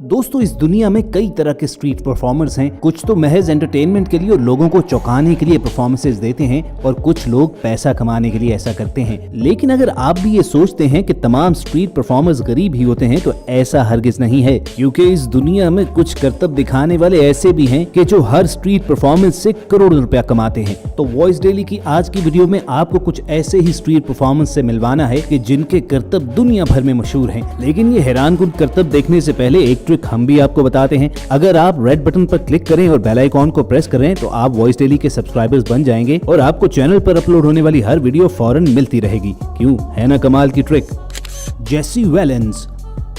दोस्तों, इस दुनिया में कई तरह के स्ट्रीट परफॉर्मर्स हैं। कुछ तो महज एंटरटेनमेंट के लिए और लोगों को चौंकाने के लिए परफॉर्मेंसेस देते हैं और कुछ लोग पैसा कमाने के लिए ऐसा करते हैं। लेकिन अगर आप भी ये सोचते हैं कि तमाम स्ट्रीट परफॉर्मर्स गरीब ही होते हैं तो ऐसा हरगिज नहीं है, क्योंकि इस दुनिया में कुछ करतब दिखाने वाले ऐसे भी हैं कि जो हर स्ट्रीट परफॉर्मेंस से करोड़ों रुपया कमाते हैं। तो वॉइस डेली की आज की वीडियो में आपको कुछ ऐसे ही स्ट्रीट परफॉर्मेंस से मिलवाना है कि जिनके करतब दुनिया भर में मशहूर हैं। लेकिन ये हैरानकुन करतब देखने से पहले एक ट्रिक हम भी आपको बताते हैं। अगर आप रेड बटन पर क्लिक करें और बेल आइकॉन को प्रेस करें तो आप वॉइस डेली के सब्सक्राइबर्स बन जाएंगे और आपको चैनल पर अपलोड होने वाली हर वीडियो फौरन मिलती रहेगी। क्यों, है ना कमाल की ट्रिक। जेसी वेलेंस।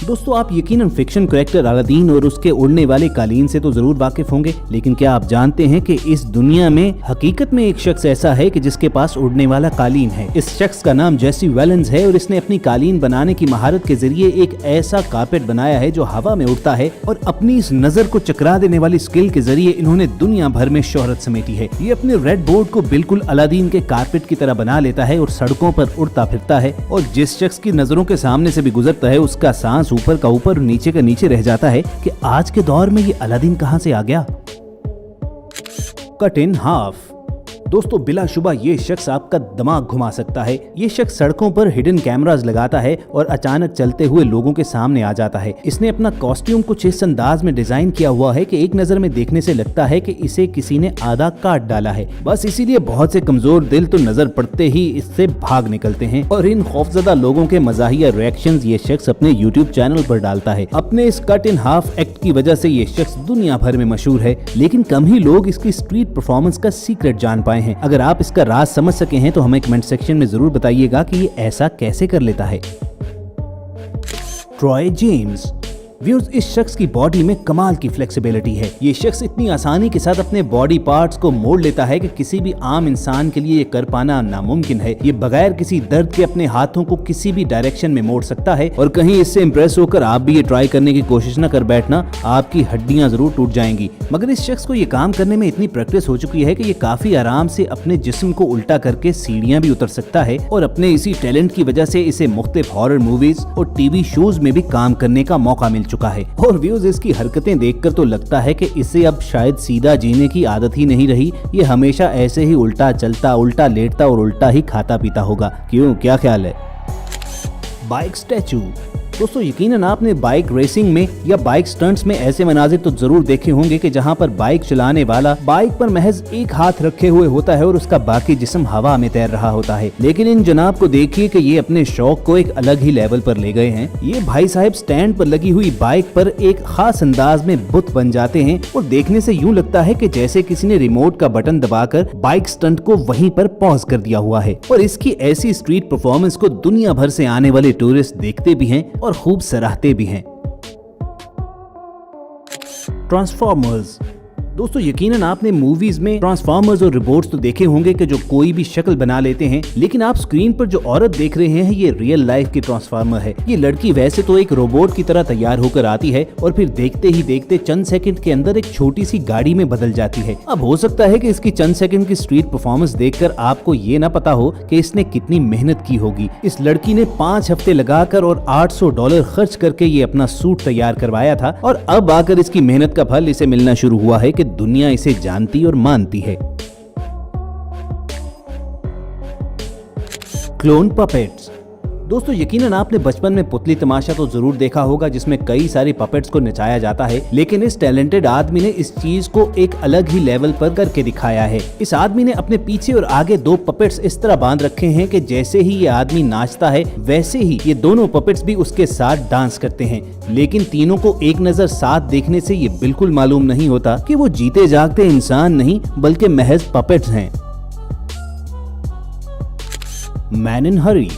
दोस्तों, आप यकीनन फिक्शन कैरेक्टर अलादीन और उसके उड़ने वाले कालीन से तो जरूर वाकिफ होंगे, लेकिन क्या आप जानते हैं कि इस दुनिया में हकीकत में एक शख्स ऐसा है कि जिसके पास उड़ने वाला कालीन है। इस शख्स का नाम जेसी वेलेंस है और इसने अपनी कालीन बनाने की महारत के जरिए एक ऐसा कारपेट बनाया है जो हवा में उड़ता है और अपनी इस नजर को चकरा देने वाली स्किल के जरिए इन्होंने दुनिया भर में शोहरत समेटी है। ये अपने रेड बोर्ड को बिल्कुल अलादीन के कारपेट की तरह बना लेता है और सड़कों पर उड़ता फिरता है और जिस शख्स की नजरों के सामने से भी गुजरता है उसका सांस ऊपर का ऊपर और नीचे का नीचे रह जाता है कि आज के दौर में ये अलादीन कहां से आ गया। Cut in half. दोस्तों, बिलाशुबा ये शख्स आपका दिमाग घुमा सकता है। ये शख्स सड़कों पर हिडन कैमरास लगाता है और अचानक चलते हुए लोगों के सामने आ जाता है। इसने अपना कॉस्ट्यूम कुछ इस अंदाज में डिजाइन किया हुआ है कि एक नजर में देखने से लगता है कि इसे किसी ने आधा काट डाला है। बस इसीलिए बहुत से कमजोर दिल तो नजर पड़ते ही इससे भाग निकलते हैं और इन खौफजदा लोगों के मजाहिया रिएक्शंस ये शख्स अपने यूट्यूब चैनल पर डालता है। अपने इस कट इन हाफ एक्ट की वजह से ये शख्स दुनिया भर में मशहूर है, लेकिन कम ही लोग इसकी स्ट्रीट परफॉर्मेंस का सीक्रेट जान पाए हैं। अगर आप इसका राज समझ सके हैं तो हमें कमेंट सेक्शन में जरूर बताइएगा कि ये ऐसा कैसे कर लेता है। Troy James. व्यूअर्स, इस शख्स की बॉडी में कमाल की फ्लेक्सिबिलिटी है। ये शख्स इतनी आसानी के साथ अपने बॉडी पार्ट्स को मोड़ लेता है कि किसी भी आम इंसान के लिए ये कर पाना नामुमकिन है। ये बगैर किसी दर्द के अपने हाथों को किसी भी डायरेक्शन में मोड़ सकता है और कहीं इससे इंप्रेस होकर आप भी ये ट्राई करने की कोशिश न कर बैठना, आपकी हड्डियां जरूर टूट जाएंगी। मगर इस शख्स को ये काम करने में इतनी प्रैक्टिस हो चुकी है कि ये काफी आराम से अपने जिस्म को उल्टा करके सीढ़ियां भी उतर सकता है और अपने इसी टैलेंट की वजह से इसे मुख्तलिफ हॉरर मूवीज और टीवी शोज में भी काम करने का मौका मिल चुका है। और व्यूज, इसकी हरकतें देखकर तो लगता है कि इसे अब शायद सीधा जीने की आदत ही नहीं रही। ये हमेशा ऐसे ही उल्टा चलता, उल्टा लेटता और उल्टा ही खाता पीता होगा। क्यों, क्या ख्याल है। Bike statue. दोस्तों, यकीनन आपने बाइक रेसिंग में या बाइक स्टंट्स में ऐसे मनाजिर तो जरूर देखे होंगे कि जहां पर बाइक चलाने वाला बाइक पर महज एक हाथ रखे हुए होता है और उसका बाकी जिस्म हवा में तैर रहा होता है। लेकिन इन जनाब को देखिए कि ये अपने शौक को एक अलग ही लेवल पर ले गए हैं। ये भाई साहब स्टैंड पर लगी हुई बाइक पर एक खास अंदाज में बुत बन जाते हैं और देखने से यूं लगता है कि जैसे किसी ने रिमोट का बटन दबाकर बाइक स्टंट को वहीं पर पॉज कर दिया हुआ है। और इसकी ऐसी स्ट्रीट परफॉर्मेंस को दुनिया भर से आने वाले टूरिस्ट देखते भी हैं और खूब सराहते भी हैं। ट्रांसफॉर्मर्स। दोस्तों, यकीनन आपने मूवीज में ट्रांसफॉर्मर्स और रोबोट्स तो देखे होंगे कि जो कोई भी शक्ल बना लेते हैं, लेकिन आप स्क्रीन पर जो औरत देख रहे हैं ये रियल लाइफ की ट्रांसफॉर्मर है। ये लड़की वैसे तो एक रोबोट की तरह तैयार होकर आती है और फिर देखते ही देखते चंद सेकंड के अंदर एक छोटी सी गाड़ी में बदल जाती है। अब हो सकता है कि इसकी चंद सेकंड की स्ट्रीट परफॉर्मेंस देखकर आपको ये ना पता हो कि इसने कितनी मेहनत की होगी। इस लड़की ने 5 हफ्ते लगाकर और $800 खर्च करके ये अपना सूट तैयार करवाया था और अब आकर इसकी मेहनत का फल इसे मिलना शुरू हुआ है कि दुनिया इसे जानती और मानती है। Clone puppets. दोस्तों, यकीनन आपने बचपन में पुतली तमाशा तो जरूर देखा होगा जिसमें कई सारे पपेट्स को नचाया जाता है, लेकिन इस टैलेंटेड आदमी ने इस चीज को एक अलग ही लेवल पर करके दिखाया है। इस आदमी ने अपने पीछे और आगे 2 पपेट्स इस तरह बांध रखे हैं कि जैसे ही ये आदमी नाचता है वैसे ही ये दोनों पपेट्स भी उसके साथ डांस करते हैं। लेकिन तीनों को एक नजर साथ देखने से ये बिल्कुल मालूम नहीं होता कि वो जीते जागते इंसान नहीं बल्कि महज पपेट्स हैं। Man in Hari.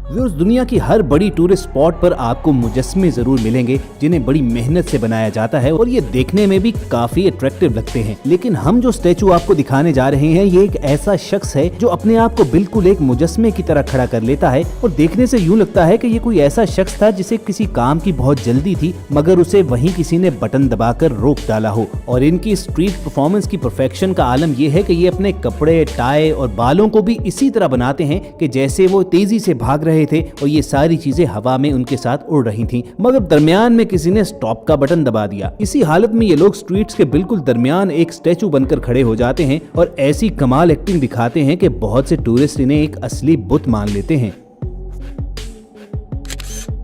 व्यूअर्स, दुनिया की हर बड़ी टूरिस्ट स्पॉट पर आपको मुजस्मे जरूर मिलेंगे जिन्हें बड़ी मेहनत से बनाया जाता है और ये देखने में भी काफी अट्रैक्टिव लगते हैं। लेकिन हम जो स्टैचू आपको दिखाने जा रहे हैं ये एक ऐसा शख्स है जो अपने आप को बिल्कुल एक मुजस्मे की तरह खड़ा कर लेता है और देखने से यूं लगता है कि ये कोई ऐसा शख्स था जिसे किसी काम की बहुत जल्दी थी मगर उसे वहीं किसी ने बटन दबाकर रोक डाला हो। और इनकी स्ट्रीट परफॉर्मेंस की परफेक्शन का आलम यह है कि ये अपने कपड़े, टाई और बालों को भी इसी तरह बनाते हैं कि जैसे वो तेजी से भाग रहे रहे थे और ये सारी चीजें हवा में उनके साथ उड़ रही थी, मगर दरमियान में किसी ने स्टॉप का बटन दबा दिया। इसी हालत में ये लोग स्ट्रीट्स के बिल्कुल दरमियान एक स्टैचू बनकर खड़े हो जाते हैं और ऐसी कमाल एक्टिंग दिखाते हैं कि बहुत से टूरिस्ट इन्हें एक असली बुत मान लेते हैं।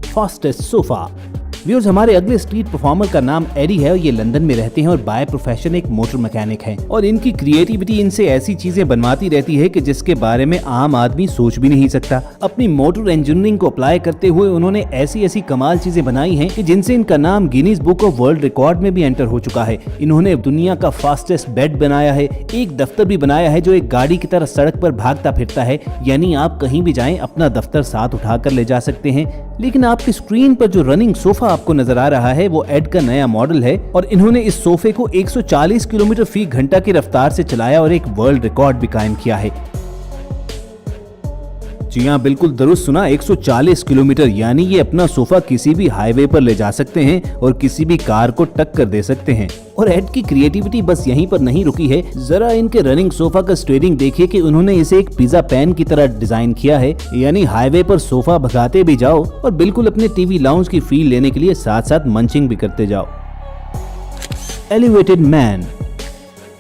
Fastest sofa. व्यूअर्स, हमारे अगले स्ट्रीट परफॉर्मर का नाम एडी है और ये लंदन में रहते हैं और बाय प्रोफेशन एक मोटर मैकेनिक हैं और इनकी क्रिएटिविटी इनसे ऐसी चीजें बनवाती रहती है कि जिसके बारे में आम आदमी सोच भी नहीं सकता। अपनी मोटर इंजीनियरिंग को अप्लाई करते हुए उन्होंने ऐसी ऐसी कमाल चीजें बनाई हैं कि जिनसे इनका नाम Guinness book of world record में भी एंटर हो चुका है। इन्होंने दुनिया का फास्टेस्ट बेड बनाया है, एक दफ्तर भी बनाया है जो एक गाड़ी की तरह सड़क पर भागता फिरता है, यानी आप कहीं भी जाएं अपना दफ्तर साथ उठाकर ले जा सकते हैं। लेकिन आपकी स्क्रीन पर जो रनिंग सोफा आपको नजर आ रहा है वो एड का नया मॉडल है और इन्होंने इस सोफे को 140 किलोमीटर फी घंटा की रफ्तार से चलाया और एक वर्ल्ड रिकॉर्ड भी कायम किया है। जी हाँ, बिल्कुल दुरुस्त सुना, 140 किलोमीटर, यानी ये अपना सोफा किसी भी हाईवे पर ले जा सकते हैं और किसी भी कार को टक्कर दे सकते हैं। और एड की क्रिएटिविटी बस यहीं पर नहीं रुकी है, जरा इनके रनिंग सोफा का स्टीयरिंग देखिए कि उन्होंने इसे एक पिज्जा पैन की तरह डिजाइन किया है, यानी हाईवे पर सोफा भगाते भी जाओ और बिल्कुल अपने टीवी लाउंज की फील लेने के लिए साथ साथ मंचिंग भी करते जाओ। Elevated man.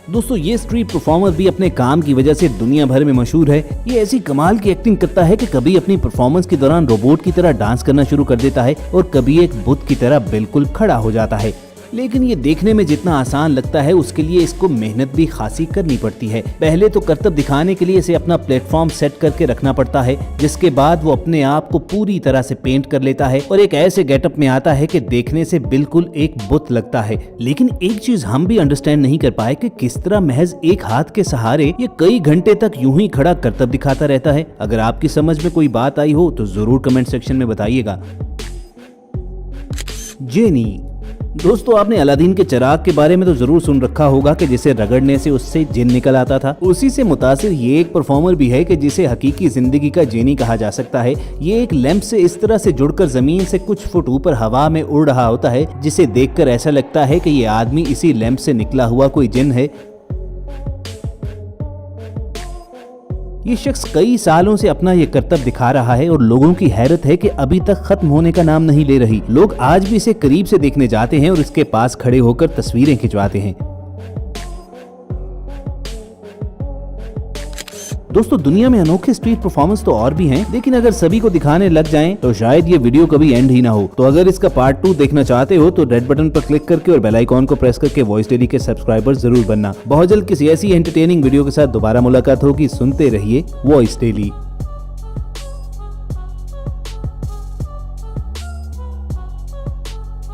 दोस्तों, ये स्ट्रीट परफॉर्मर भी अपने काम की वजह से दुनिया भर में मशहूर है। ये ऐसी कमाल की एक्टिंग करता है कि कभी अपनी परफॉर्मेंस के दौरान रोबोट की तरह डांस करना शुरू कर देता है और कभी एक बुत की तरह बिल्कुल खड़ा हो जाता है। लेकिन ये देखने में जितना आसान लगता है उसके लिए इसको मेहनत भी खासी करनी पड़ती है। पहले तो करतब दिखाने के लिए इसे अपना प्लेटफॉर्म सेट करके रखना पड़ता है, जिसके बाद वो अपने आप को पूरी तरह से पेंट कर लेता है और एक ऐसे गेटअप में आता है कि देखने से बिल्कुल एक बुत लगता है। लेकिन एक चीज हम भी अंडरस्टैंड नहीं कर पाए कि किस तरह महज एक हाथ के सहारे ये कई घंटे तक यूं ही खड़ा करतब दिखाता रहता है। अगर आपकी समझ में कोई बात आई हो तो जरूर कमेंट सेक्शन में बताइएगा। जेनी। दोस्तों, आपने अलादीन के चिराग के बारे में तो जरूर सुन रखा होगा कि जिसे रगड़ने से उससे जिन निकल आता था। उसी से मुतासिर ये एक परफॉर्मर भी है कि जिसे हकीकी जिंदगी का जेनी कहा जा सकता है। ये एक लैंप से इस तरह से जुड़कर जमीन से कुछ फुट ऊपर हवा में उड़ रहा होता है, जिसे देखकर ऐसा लगता है कि ये आदमी इसी लैंप से निकला हुआ कोई जिन है। ये शख्स कई सालों से अपना ये करतब दिखा रहा है और लोगों की हैरत है कि अभी तक खत्म होने का नाम नहीं ले रही। लोग आज भी इसे करीब से देखने जाते हैं और इसके पास खड़े होकर तस्वीरें खिंचवाते हैं। दोस्तों, दुनिया में अनोखे स्ट्रीट परफॉर्मेंस तो और भी हैं, लेकिन अगर सभी को दिखाने लग जाएं तो शायद ये वीडियो कभी एंड ही ना हो। तो अगर इसका पार्ट 2 देखना चाहते हो तो रेड बटन पर क्लिक करके और बेल आइकॉन को प्रेस करके वॉइस डेली के सब्सक्राइबर जरूर बनना। बहुत जल्द किसी ऐसी एंटरटेनिंग वीडियो के साथ दोबारा मुलाकात होगी। सुनते रहिए वॉइस डेली।